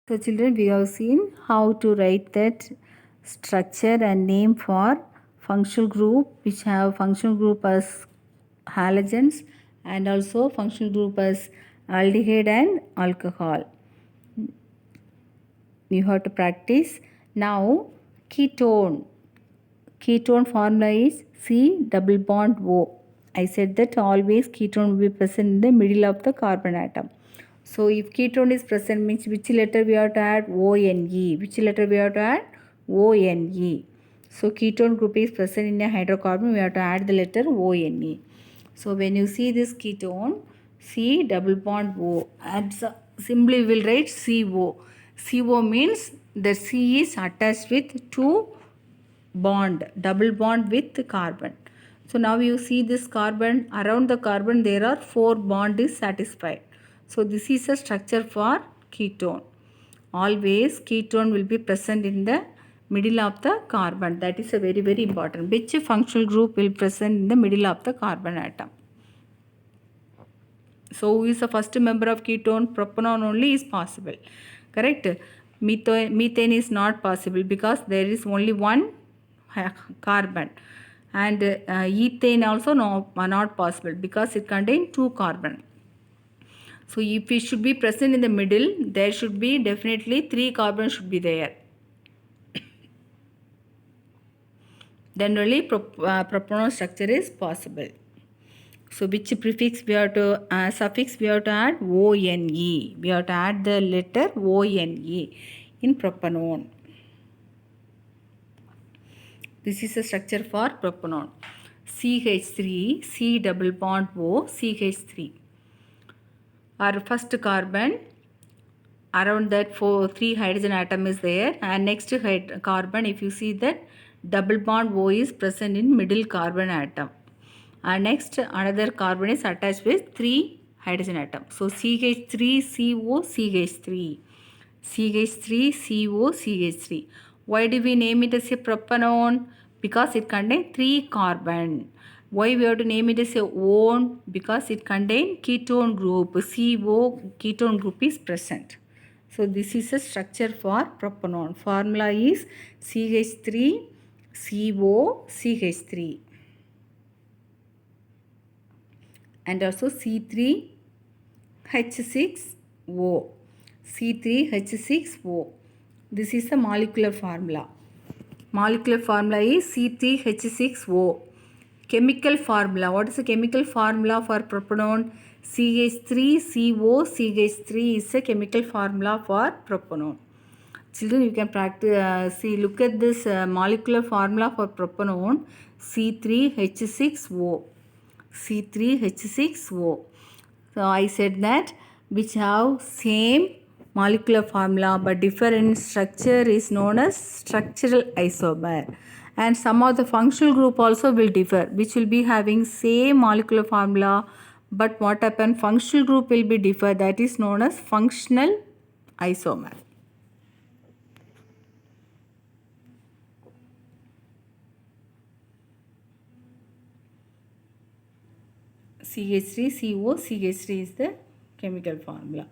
So children, we have seen how to write that structure and name for functional group which have functional group as halogens and also functional group as aldehyde and alcohol. You have to practice. Now ketone. Ketone formula is C double bond O. I said that always ketone will be present in the middle of the carbon atom. So if ketone is present means which letter we have to add? ONE. Which letter we have to add? ONE. So ketone group is present in a hydrocarbon, we have to add the letter ONE. So when you see this ketone, C double bond O, and simply we will write CO. CO means the C is attached with two bond, double bond with carbon. So now you see this carbon, around the carbon there are 4 bond is satisfied. So this is a structure for ketone. Always ketone will be present in the middle of the carbon. That is a very important. Which functional group will present in the middle of the carbon atom? So who is the first member of ketone? Propanone only is possible. Correct? Methane is not possible because there is only one carbon. And ethane also not possible because it contains 2 carbon. So if it should be present in the middle, there should be definitely 3 carbon should be there. Then only propanone structure is possible. So which prefix we have to, suffix we have to add? ONE. We have to add the letter ONE in propanone. This is a structure for propanone. CH3, C double bond O, CH3. Our first carbon, around that 3 hydrogen atom is there, and next carbon, if you see that double bond O is present in middle carbon atom. And next another carbon is attached with 3 hydrogen atom. So CH3CO, CH3. CH3CO, CH3. Why do we name it as a propanone? Because it contains 3 carbon. Why we have to name it as a one? Because it contains ketone group. CO ketone group is present. So this is a structure for propanone. Formula is CH3CO, CH3. And also C3H6O. C3H6O. This is the molecular formula. Molecular formula is C3H6O. Chemical formula. What is the chemical formula for propanone? CH3CO, CH3 is a chemical formula for propanone. Children, you can practice, look at this molecular formula for propanone, C3H6O. C3H6O. So I said that which have same molecular formula but different structure is known as structural isomer. And some of the functional group also will differ, which will be having same molecular formula, but what happen, functional group will be differ, that is known as functional isomer. CH3CO, CH3 is the chemical formula.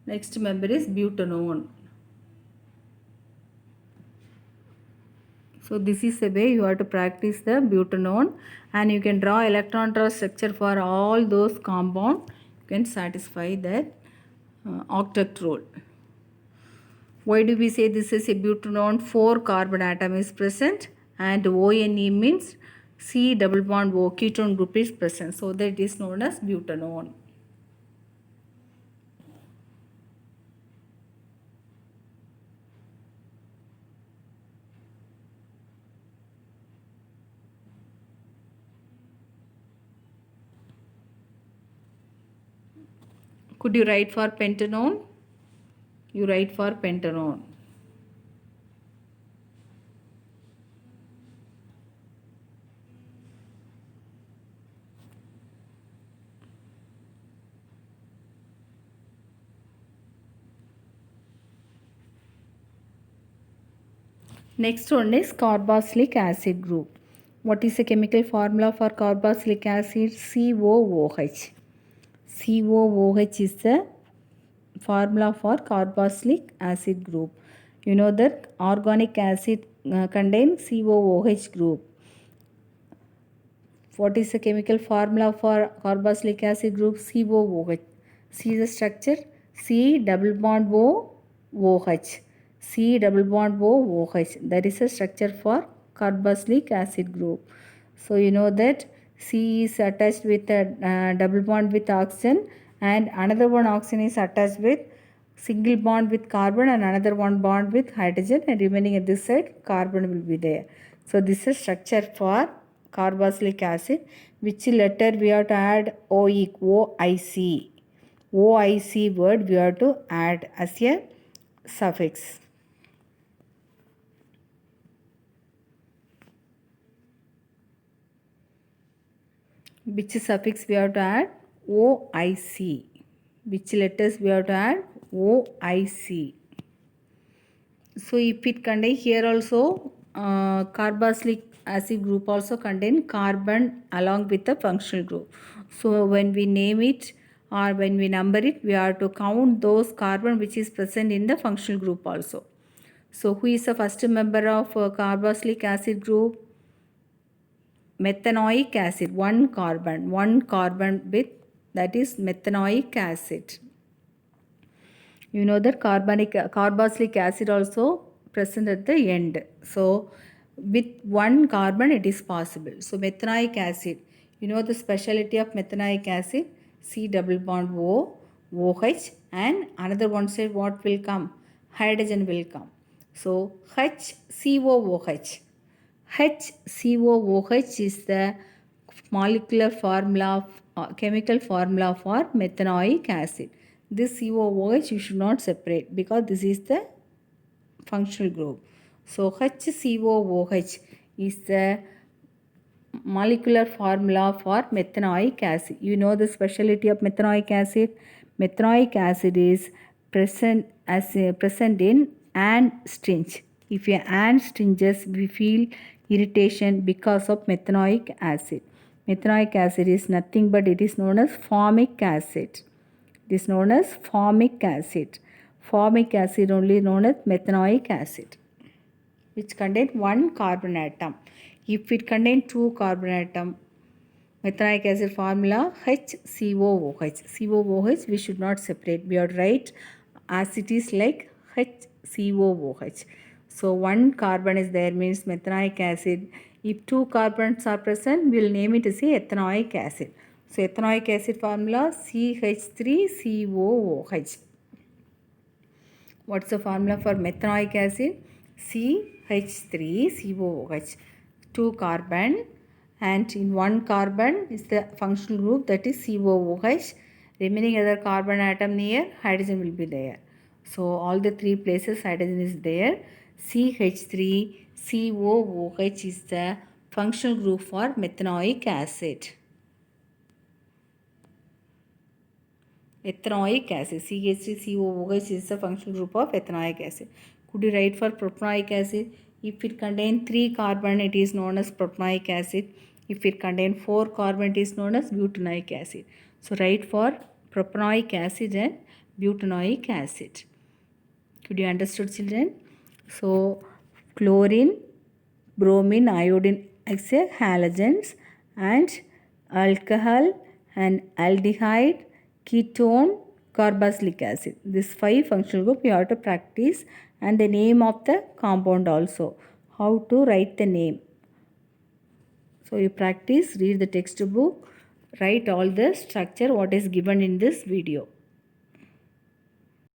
Next member is butanone. So this is the way you have to practice the butanone, and you can draw electron structure for all those compound. You can satisfy that octet rule. Why do we say this is a butanone? 4 carbon atom is present, and ONE means C double bond O, ketone group is present. So that is known as butanone. Could you write for pentanone? You write for pentanone. Next one is carboxylic acid group. What is the chemical formula for carboxylic acid? COOH. COOH is the formula for carboxylic acid group. You know that organic acid contains COOH group. What is the chemical formula for carboxylic acid group? COOH. See the structure? C double bond O OH. C double bond O OH. That is the structure for carboxylic acid group. So you know that C is attached with a double bond with oxygen, and another one oxygen is attached with single bond with carbon, and another one bond with hydrogen, and remaining at this side carbon will be there. So this is structure for carboxylic acid. Which letter we have to add? OIC. OIC word we have to add as a suffix. Which suffix we have to add? OIC. Which letters we have to add? OIC. So if it contain here also carboxylic acid group also contain carbon along with the functional group. So when we name it or when we number it, we have to count those carbon which is present in the functional group also. So who is the first member of carboxylic acid group? Methanoic acid, one carbon with, that is methanoic acid. You know that carboxylic acid also present at the end. So with one carbon it is possible. So methanoic acid, you know the speciality of methanoic acid? C double bond O, OH, and another one side what will come? Hydrogen will come. So HCOOH. HCOOH is the molecular formula, chemical formula for methanoic acid. This COOH you should not separate because this is the functional group. So HCOOH is the molecular formula for methanoic acid. You know the speciality of methanoic acid? Methanoic acid is present in and stringe. If your and stringes, we feel irritation because of methanoic acid. Methanoic acid is nothing but it is known as formic acid. It is known as formic acid. Formic acid only known as methanoic acid, which contain one carbon atom. If it contain two carbon atom, methanoic acid formula HCOOH. COOH we should not separate. We are write as it is like HCOOH. So one carbon is there means methanoic acid. If two carbons are present, we will name it as ethanoic acid. So ethanoic acid formula CH3COOH. What's the formula for methanoic acid? CH3COOH. Two carbon, and in one carbon is the functional group, that is COOH. Remaining other carbon atom near hydrogen will be there. So all the three places hydrogen is there. CH3COOH is the functional group for methanoic acid. Ethanoic acid, CH3COOH is the functional group of ethanoic acid. Could you write for propanoic acid? If it contains 3 carbon, it is known as propanoic acid. If it contains 4 carbon, it is known as butanoic acid. So write for propanoic acid and butanoic acid. Could you understood, children? So chlorine, bromine, iodine is a halogens, and alcohol and aldehyde, ketone, carboxylic acid. This 5 functional group you have to practice, and the name of the compound also. How to write the name. So you practice, read the textbook, write all the structure what is given in this video.